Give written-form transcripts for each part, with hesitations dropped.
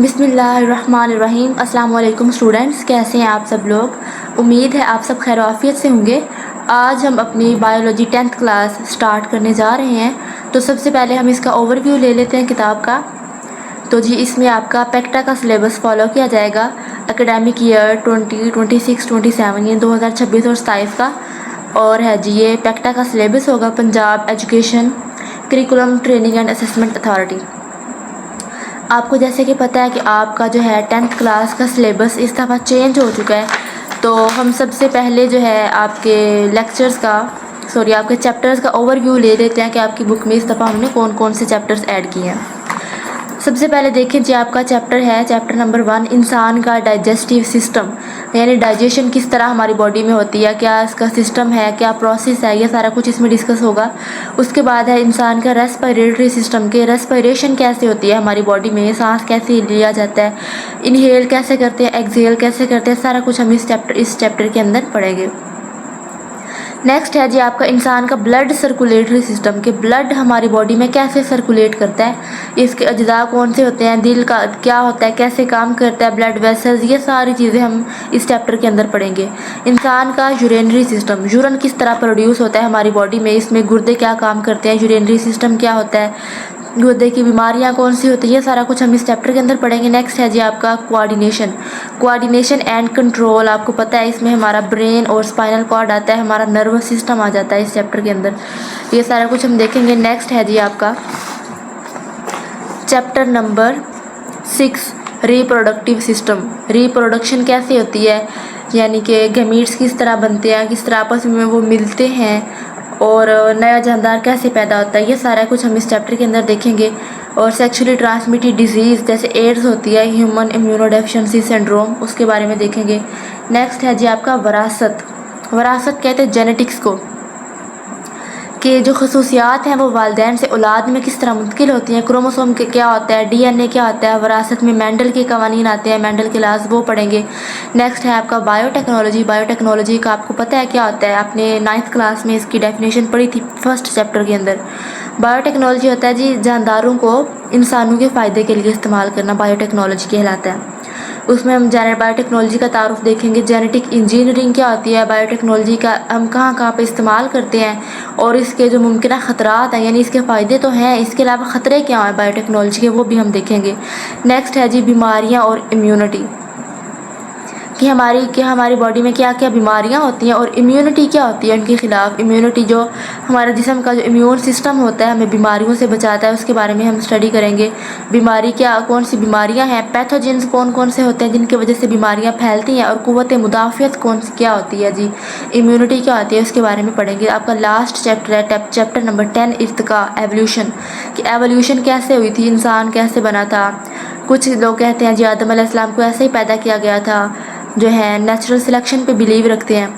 बिस्मिल्लाहिर्रहमानिर्रहीम। अस्सलाम वालेकुम स्टूडेंट्स, कैसे हैं आप सब लोग। उम्मीद है आप सब खैर आफियत से होंगे। आज हम अपनी बायोलॉजी 10th क्लास स्टार्ट करने जा रहे हैं। तो सबसे पहले हम इसका ओवरव्यू ले लेते हैं किताब का। तो जी इसमें आपका पेक्टा का सिलेबस फॉलो किया जाएगा एकेडमिक ईयर 2026-27 ये 2026 और 27 का। और है जी ये पेक्टा का सिलेबस होगा Punjab education curriculum training and assessment authority. आपको जैसे कि पता है कि आपका जो है 10th क्लास का सिलेबस इस दफ़ा चेंज हो चुका है। तो हम सबसे पहले जो है आपके लेक्चर्स का आपके चैप्टर्स का ओवरव्यू ले लेते हैं कि आपकी बुक में इस दफ़ा हमने कौन कौन से चैप्टर्स ऐड किए हैं। सबसे पहले देखें जी आपका चैप्टर है चैप्टर नंबर 1 इंसान का डाइजेस्टिव सिस्टम, यानी डाइजेशन किस तरह हमारी बॉडी में होती है, क्या इसका सिस्टम है, क्या प्रोसेस है, ये सारा कुछ इसमें डिस्कस होगा। उसके बाद है इंसान का रेस्पिरेटरी सिस्टम के रेस्पिरेशन कैसे होती है हमारी बॉडी में, सांस कैसे लिया जाता है, इनहेल कैसे करते हैं, एक्सहेल कैसे करते हैं, सारा कुछ हम इस चैप्टर के अंदर पढ़ेंगे। नेक्स्ट है जी आपका इंसान का ब्लड सर्कुलेटरी सिस्टम के ब्लड हमारी बॉडी में कैसे सर्कुलेट करता है, इसके अज्जा कौन से होते हैं, दिल का क्या होता है, कैसे काम करता है, ब्लड वेसल्स, ये सारी चीज़ें हम इस चैप्टर के अंदर पढ़ेंगे। इंसान का यूरेनरी सिस्टम, यूरन किस तरह प्रोड्यूस होता है हमारी बॉडी में, इसमें गुर्दे क्या काम करते हैं, यूरेनरी सिस्टम क्या होता है, गुर्दे की बीमारियां कौन सी होती है, ये सारा कुछ हम इस चैप्टर के अंदर पढ़ेंगे। नेक्स्ट है जी आपका कोऑर्डिनेशन एंड कंट्रोल। आपको पता है इसमें हमारा ब्रेन और स्पाइनल कॉर्ड आता है, हमारा नर्वस सिस्टम आ जाता है इस चैप्टर के अंदर, ये सारा कुछ हम देखेंगे। नेक्स्ट है जी आपका chapter number 6 reproductive system. Reproduction कैसे होती है, यानी कि गमीट्स किस तरह बनते हैं, किस तरह आपस में वो मिलते हैं और नया जानदार कैसे पैदा होता है, ये सारा कुछ हम इस चैप्टर के अंदर देखेंगे। और सेक्सुअली ट्रांसमिटेड डिजीज़ जैसे एड्स होती है, ह्यूमन इम्यूनोडेफिशिएंसी सिंड्रोम, उसके बारे में देखेंगे। नेक्स्ट है जी आपका वरासत कहते हैं जेनेटिक्स को, कि जो खसूसियात हैं वो वालिदैन से औलाद में किस तरह मुंतकिल होती हैं, क्रोमोसोम के क्या होता है, डीएनए क्या होता है, वरासत में मेंडल के कवानीन आते हैं, मेंडल के लाज, वो पढ़ेंगे। नेक्स्ट है आपका बायोटेक्नोलॉजी का आपको पता है क्या होता है, आपने 9th क्लास में इसकी डेफिनेशन पढ़ी थी फर्स्ट चैप्टर के अंदर। बायोटेक्नोलॉजी होता है जी जानदारों को इंसानों के फ़ायदे के लिए इस्तेमाल करना, बायोटेक्नोलॉजी कहलाता है। उसमें हम बायोटेक्नोलॉजी का तारुफ देखेंगे, जेनेटिक इंजीनियरिंग क्या होती है, बायोटेक्नोलॉजी का हम कहाँ कहाँ पे इस्तेमाल करते हैं और इसके जो मुमकिन खतरात हैं, यानी इसके फ़ायदे तो हैं, इसके अलावा ख़तरे क्या हैं बायोटेक्नोलॉजी के, वो भी हम देखेंगे। नेक्स्ट है जी बीमारियाँ और इम्यूनिटी, कि हमारी बॉडी में क्या क्या बीमारियां होती हैं और इम्यूनिटी क्या होती है उनके ख़िलाफ़। इम्यूनिटी जो हमारे जिस्म का जो इम्यून सिस्टम होता है हमें बीमारियों से बचाता है, उसके बारे में हम स्टडी करेंगे। बीमारी कौन सी बीमारियां हैं, पैथोजेंस कौन कौन से होते हैं जिनकी वजह से बीमारियां फैलती हैं, और क़ुव्वत मुदाफ़ियत क्या होती है जी, इम्यूनिटी क्या होती है, उसके बारे में पढ़ेंगे। आपका लास्ट चैप्टर है चैप्टर नंबर 10 इर्तिका एवोल्यूशन, कि एवोल्यूशन कैसे हुई थी, इंसान कैसे बना था। कुछ लोग कहते हैं जी आदम अलैहिस्सलाम को ऐसे ही पैदा किया गया था, जो है नेचुरल सिलेक्शन पे बिलीव रखते हैं।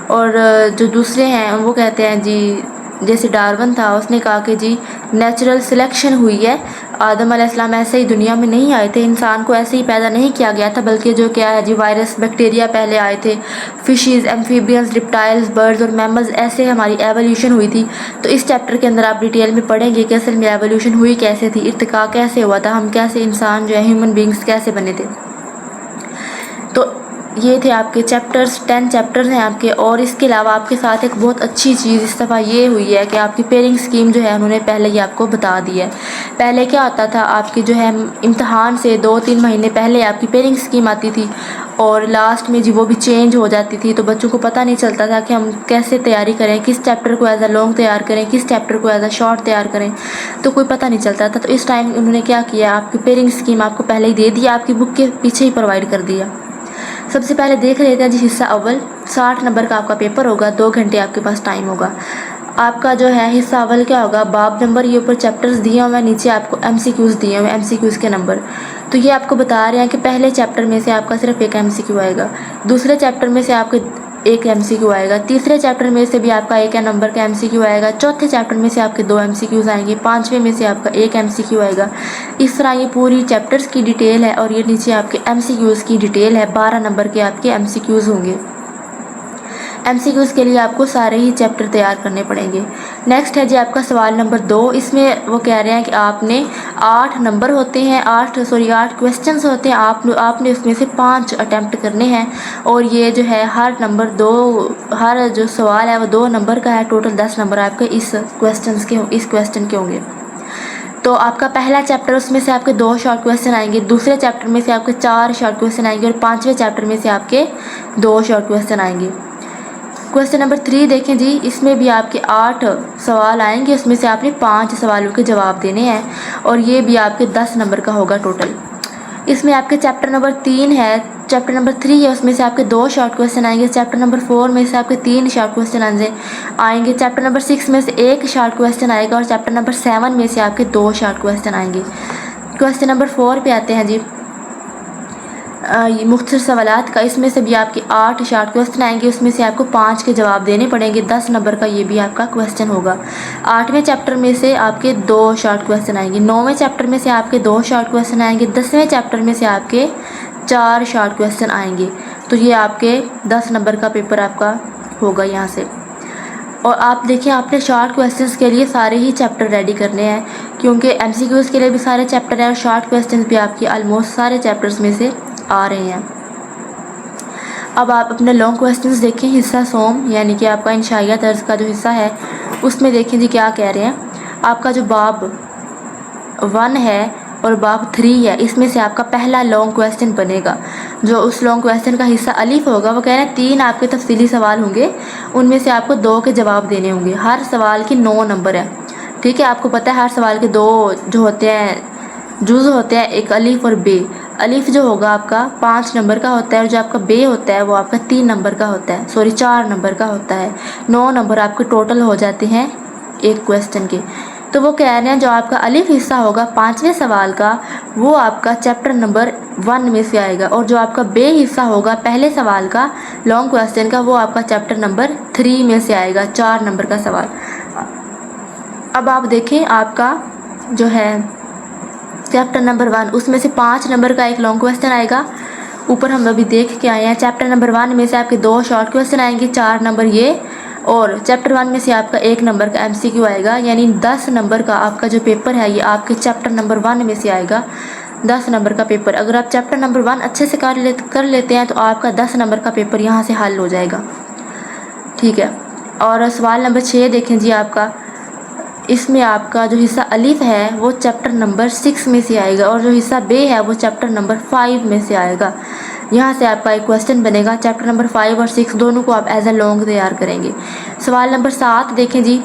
और जो दूसरे हैं वो कहते हैं जी जैसे डार्विन था, उसने कहा कि जी नेचुरल सिलेक्शन हुई है, आदम अलैहिस्सलाम ऐसे ही दुनिया में नहीं आए थे, इंसान को ऐसे ही पैदा नहीं किया गया था, बल्कि जो क्या है जी वायरस बैक्टीरिया पहले आए थे, फिशेस, एम्फीबियंस, रिप्टाइल्स, बर्ड्स और मैमल्स, ऐसे हमारी एवोल्यूशन हुई थी। तो इस चैप्टर के अंदर आप डिटेल में पढ़ेंगे कि असल में एवोल्यूशन हुई कैसे थी, इर्तिका कैसे हुआ था, हम कैसे इंसान जो है ह्यूमन बींग्स कैसे बने थे। तो ये थे आपके चैप्टर्स, 10 चैप्टर्स हैं आपके। और इसके अलावा आपके साथ एक बहुत अच्छी चीज़ इस दफ़ा ये हुई है कि आपकी पेयरिंग स्कीम जो है उन्होंने पहले ही आपको बता दी है। पहले क्या होता था, आपकी जो है इम्तहान से 2-3 महीने पहले आपकी पेयरिंग स्कीम आती थी और लास्ट में जी वो भी चेंज हो जाती थी, तो बच्चों को पता नहीं चलता था कि हम कैसे तैयारी करें, किस चैप्टर को एज अ लॉन्ग तैयार करें, किस चैप्टर को एज अ शॉर्ट तैयार करें, तो कोई पता नहीं चलता था। तो इस टाइम उन्होंने क्या किया, आपकी पेयरिंग स्कीम आपको पहले ही दे दिया, आपकी बुक के पीछे ही प्रोवाइड कर दिया। सबसे पहले देख लेते हैं जी हिस्सा अव्वल। 60 नंबर का आपका पेपर होगा, 2 घंटे आपके पास टाइम होगा। आपका जो है हिस्सा अव्वल क्या होगा, बाब नंबर, ये ऊपर चैप्टर्स दिए हुए हैं, नीचे आपको MCQs दिए हुए हैं, MCQs के नंबर। तो ये आपको बता रहे हैं कि पहले चैप्टर में से आपका सिर्फ एक MCQ आएगा, दूसरे चैप्टर में से आपके एक MCQ आएगा, तीसरे चैप्टर में से भी आपका एक नंबर का MCQ आएगा, चौथे चैप्टर में से आपके 2 MCQs आएंगे, पाँचवें में से आपका एक MCQ आएगा। इस तरह ये पूरी चैप्टर्स की डिटेल है और ये नीचे आपके MCQs की डिटेल है। 12 नंबर के आपके MCQs होंगे। MCQs के लिए आपको सारे ही चैप्टर तैयार करने पड़ेंगे। नेक्स्ट है जी आपका सवाल नंबर 2। इसमें वो कह रहे हैं कि आपने 8 नंबर होते हैं, 8 क्वेश्चंस होते हैं। आपने उसमें से 5 अटैम्प्ट करने हैं और ये जो है हर जो सवाल है वो 2 नंबर का है। टोटल 10 नंबर आपके इस क्वेश्चन के होंगे। तो आपका पहला चैप्टर, उसमें से आपके 2 शॉर्ट क्वेश्चन आएंगे, दूसरे चैप्टर में से आपके 4 शॉर्ट क्वेश्चन आएंगे और 5वें चैप्टर में से आपके 2 शॉर्ट क्वेश्चन आएंगे। क्वेश्चन नंबर 3 देखें जी, इसमें भी आपके 8 सवाल आएंगे, उसमें से आपने 5 सवालों के जवाब देने हैं और ये भी आपके 10 नंबर का होगा टोटल। इसमें आपके चैप्टर नंबर 3 है, चैप्टर नंबर 3 है, उसमें से आपके 2 शॉर्ट क्वेश्चन आएंगे। चैप्टर नंबर 4 में से आपके 3 शॉर्ट क्वेश्चन आएंगे। चैप्टर नंबर 6 में से 1 शॉर्ट क्वेश्चन आएगा और चैप्टर नंबर 7 में से आपके 2 शॉर्ट क्वेश्चन आएंगे। क्वेश्चन नंबर 4 पे आते हैं जी, ये मुख्तसर सवालात का। इसमें से भी आपके 8 शॉर्ट क्वेश्चन आएंगे, उसमें से आपको 5 के जवाब देने पड़ेंगे। 10 नंबर का ये भी आपका क्वेश्चन होगा। 8वें चैप्टर में से आपके 2 शॉर्ट क्वेश्चन आएंगे। 9वें चैप्टर में से आपके 2 शॉर्ट क्वेश्चन आएंगे। 10वें चैप्टर में से आपके 4 शॉर्ट क्वेश्चन आएंगे। तो ये आपके 10 नंबर का पेपर आपका होगा यहाँ से। और आप देखिए, आपने शॉर्ट क्वेश्चंस के लिए सारे ही चैप्टर रेडी करने हैं, क्योंकि MCQs के लिए भी सारे चैप्टर हैं और शॉर्ट क्वेश्चंस भी आपके ऑलमोस्ट सारे चैप्टर्स में से आ रहे हैं। अब आप अपने लॉन्ग क्वेश्चंस देखें। हिस्सा सोम यानी कि आपका इंशाइया तर्ज का जो हिस्सा है उसमें देखें जी क्या कह रहे हैं। आपका जो बाब 1 है और बाब 3 है, इसमें से आपका पहला लॉन्ग क्वेश्चन बनेगा। जो उस लॉन्ग क्वेश्चन का हिस्सा अलीफ होगा, वो कह रहे हैं 3 आपके तफसीली सवाल होंगे, उनमें से आपको 2 के जवाब देने होंगे। हर सवाल के 9 नंबर है, ठीक है। आपको पता है हर सवाल के 2 जो होते हैं जुज़ होते हैं, एक अलीफ और बे। अलीफ जो होगा आपका 5 नंबर का होता है और जो आपका बे होता है वो आपका 3 नंबर का होता है, 4 नंबर का होता है। 9 नंबर आपके टोटल हो जाते हैं एक क्वेश्चन के। तो वो कह रहे हैं जो आपका अलीफ हिस्सा होगा 5वें सवाल का, वो आपका चैप्टर नंबर 1 में से आएगा और जो आपका बे हिस्सा होगा पहले सवाल का लॉन्ग क्वेश्चन का, वो आपका चैप्टर नंबर 3 में से आएगा, 4 नंबर का सवाल। अब आप देखें, आपका जो है चैप्टर नंबर 1, उसमें से 5 नंबर का एक लॉन्ग क्वेश्चन आएगा। ऊपर हम अभी देख के आए हैं। चैप्टर नंबर 1 में से आपके 2 शॉर्ट क्वेश्चन आएंगे, 4 नंबर ये, और चैप्टर 1 में से आपका 1 नंबर का MCQ आएगा। यानी 10 नंबर का आपका जो पेपर है ये आपके चैप्टर नंबर 1 में से आएगा, 10 नंबर का पेपर। अगर आप चैप्टर नंबर 1 अच्छे से कर लेते हैं तो आपका 10 नंबर का पेपर यहाँ से हल हो जाएगा, ठीक है। और सवाल नंबर 6 देखें जी, आपका इसमें आपका जो हिस्सा अलीफ है वो चैप्टर नंबर 6 में से आएगा और जो हिस्सा बे है वो चैप्टर नंबर 5 में से आएगा। यहाँ से आपका एक क्वेश्चन बनेगा। चैप्टर नंबर 5 और 6 दोनों को आप एज अ लॉन्ग तैयार करेंगे। सवाल नंबर 7 देखें जी,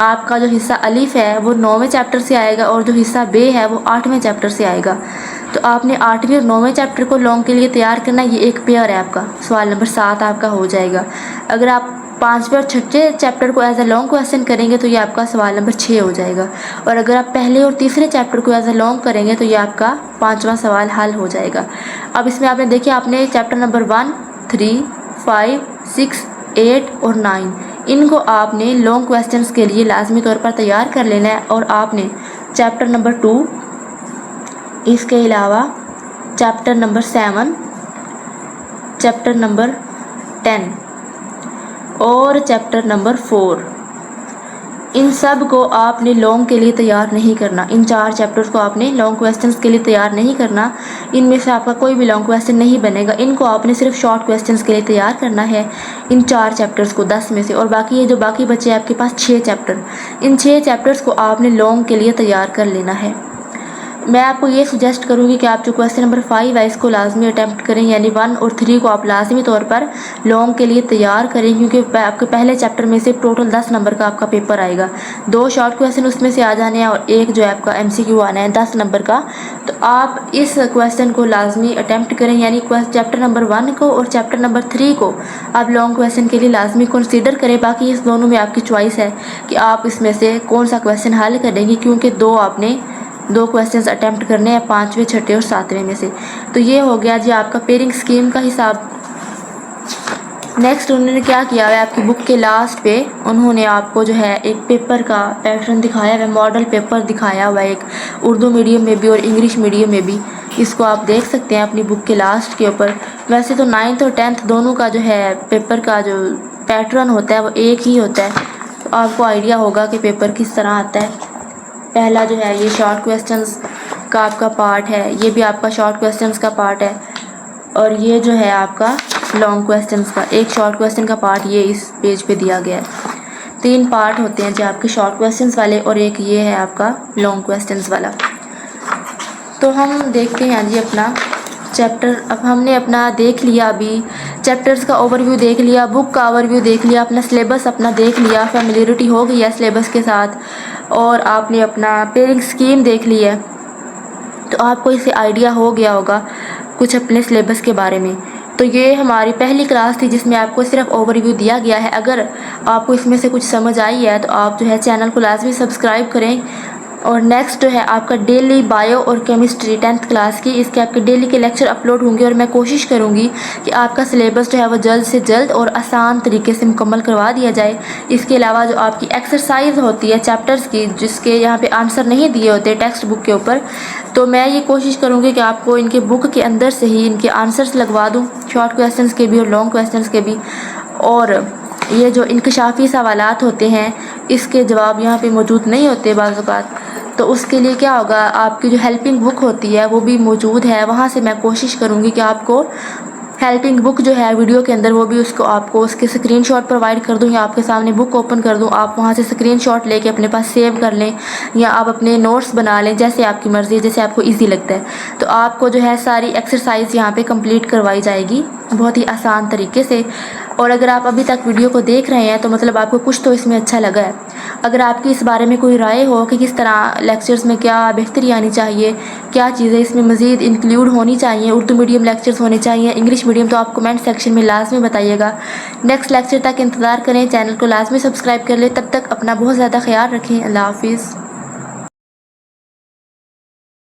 आपका जो हिस्सा अलीफ है वो 9वें चैप्टर से आएगा और जो हिस्सा बे है वो 8वें चैप्टर से आएगा। तो आपने 8वें और 9वें चैप्टर को लॉन्ग के लिए तैयार करना, ये एक पेयर है आपका। सवाल नंबर 7 आपका हो जाएगा। अगर आप 5वें और 6ठे चैप्टर को एज अ लॉन्ग क्वेश्चन करेंगे तो ये आपका सवाल नंबर 6 हो जाएगा। और अगर आप पहले और तीसरे चैप्टर को एज अ लॉन्ग करेंगे तो ये आपका 5वां सवाल हल हो जाएगा। अब इसमें आपने देखिए, आपने चैप्टर नंबर 1, 3, 5, 6, 8 और 9 इनको आपने लॉन्ग क्वेश्चंस के लिए लाजमी तौर पर तैयार कर लेना है। और आपने चैप्टर नंबर 2, इसके अलावा चैप्टर नंबर 7, चैप्टर नंबर 10 और चैप्टर नंबर 4, इन सब को आपने लॉन्ग के लिए तैयार नहीं करना। इन 4 चैप्टर्स को आपने लॉन्ग क्वेश्चंस के लिए तैयार नहीं करना। इनमें से आपका कोई भी लॉन्ग क्वेश्चन नहीं बनेगा। इनको आपने सिर्फ शॉर्ट क्वेश्चंस के लिए तैयार करना है, इन 4 चैप्टर्स को 10 में से। और बाकी ये जो बाकी बचे आपके पास 6 चैप्टर, इन 6 चैप्टर्स को आपने लॉन्ग के लिए तैयार कर लेना है। मैं आपको ये सुजेस्ट करूँगी कि आप जो क्वेश्चन नंबर 5 है इसको लाजमी अटैम्प्ट करें, यानी 1 और 3 को आप लाजमी तौर पर लॉन्ग के लिए तैयार करें, क्योंकि आपके पहले चैप्टर में से टोटल 10 नंबर का आपका पेपर आएगा। 2 शॉर्ट क्वेश्चन उसमें से आ जाने हैं और 1 जो है आपका MCQ आना है 10 नंबर का। तो आप इस क्वेश्चन को लाजमी अटैम्प्ट करें, यानी चैप्टर नंबर 1 को और चैप्टर नंबर 3 को आप लॉन्ग क्वेश्चन के लिए लाजमी कंसीडर करें। बाकी इस दोनों में आपकी चॉइस है कि आप इसमें से कौन सा क्वेश्चन हल करेंगे, क्योंकि 2 क्वेश्चंस अटैम्प्ट करने हैं 5वें, 6ठे और 7वें में से। तो ये हो गया जी आपका पेयरिंग स्कीम का हिसाब। नेक्स्ट उन्होंने क्या किया है, आपकी बुक के लास्ट पे उन्होंने आपको जो है एक पेपर का पैटर्न दिखाया है, मॉडल पेपर दिखाया हुआ है, एक उर्दू मीडियम में भी और इंग्लिश मीडियम में भी। इसको आप देख सकते हैं अपनी बुक के लास्ट के ऊपर। वैसे तो 9th और 10th दोनों का जो है पेपर का जो पैटर्न होता है वो एक ही होता है, तो आपको आइडिया होगा कि पेपर किस तरह आता है। पहला जो है ये शॉर्ट क्वेश्चंस का आपका पार्ट है, ये भी आपका शॉर्ट क्वेश्चंस का पार्ट है, और ये जो है आपका लॉन्ग क्वेश्चंस का एक शॉर्ट क्वेश्चन का पार्ट ये इस पेज पे दिया गया है। 3 पार्ट होते हैं जो आपके शॉर्ट क्वेश्चंस वाले, और एक ये है आपका लॉन्ग क्वेश्चंस वाला। तो हम देखते हैं जी अपना चैप्टर। अब हमने अपना देख लिया, अभी चैप्टर्स का ओवरव्यू देख लिया, बुक का ओवरव्यू देख लिया, अपना सिलेबस अपना देख लिया, फैमिलियरिटी हो गई है सिलेबस के साथ, और आपने अपना पेयरिंग स्कीम देख ली है। तो आपको इससे आइडिया हो गया होगा कुछ अपने सिलेबस के बारे में। तो ये हमारी पहली क्लास थी जिसमें आपको सिर्फ ओवरव्यू दिया गया है। अगर आपको इसमें से कुछ समझ आई है तो आप जो है चैनल को लाजमी सब्सक्राइब करें। और नेक्स्ट जो है आपका डेली बायो और केमिस्ट्री 10th क्लास की, इसके आपके डेली के लेक्चर अपलोड होंगे, और मैं कोशिश करूँगी कि आपका सिलेबस जो है वो जल्द से जल्द और आसान तरीके से मुकम्मल करवा दिया जाए। इसके अलावा जो आपकी एक्सरसाइज होती है चैप्टर्स की, जिसके यहाँ पे आंसर नहीं दिए होते टेक्स्ट बुक के ऊपर, तो मैं ये कोशिश करूँगी कि आपको इनके बुक के अंदर से ही इनके आंसर्स लगवा दूँ, शॉर्ट क्वेश्चंस के भी और लॉन्ग क्वेश्चंस के भी। और ये जो इंकशाफी सवालात होते हैं इसके जवाब यहाँ पे मौजूद नहीं होते बाज़ औक़ात, तो उसके लिए क्या होगा, आपकी जो हेल्पिंग बुक होती है वो भी मौजूद है, वहाँ से मैं कोशिश करूँगी कि आपको हेल्पिंग बुक जो है वीडियो के अंदर वो भी उसको आपको उसके स्क्रीनशॉट प्रोवाइड कर दूँ, या आपके सामने बुक ओपन कर दूँ, आप वहाँ से स्क्रीनशॉट लेके अपने पास सेव कर लें, या आप अपने नोट्स बना लें, जैसे आपकी मर्ज़ी, जैसे आपको इजी लगता है। तो आपको जो है सारी एक्सरसाइज यहाँ पे कंप्लीट करवाई जाएगी बहुत ही आसान तरीके से। और अगर आप अभी तक वीडियो को देख रहे हैं तो मतलब आपको कुछ तो इसमें अच्छा लगा है। अगर आपकी इस बारे में कोई राय हो कि किस तरह लेक्चर्स में क्या बेहतरी आनी चाहिए, क्या चीज़ें इसमें मज़ीद इंक्लूड होनी चाहिए, उर्दू मीडियम लेक्चर्स होने चाहिए, इंग्लिश मीडियम, तो आप कमेंट सेक्शन में लाजमी बताइएगा। नेक्स्ट लेक्चर तक इंतज़ार करें, चैनल को लाजमी सब्सक्राइब कर लें। तब तक अपना बहुत ज़्यादा ख्याल रखें। अल्लाह हाफिज़।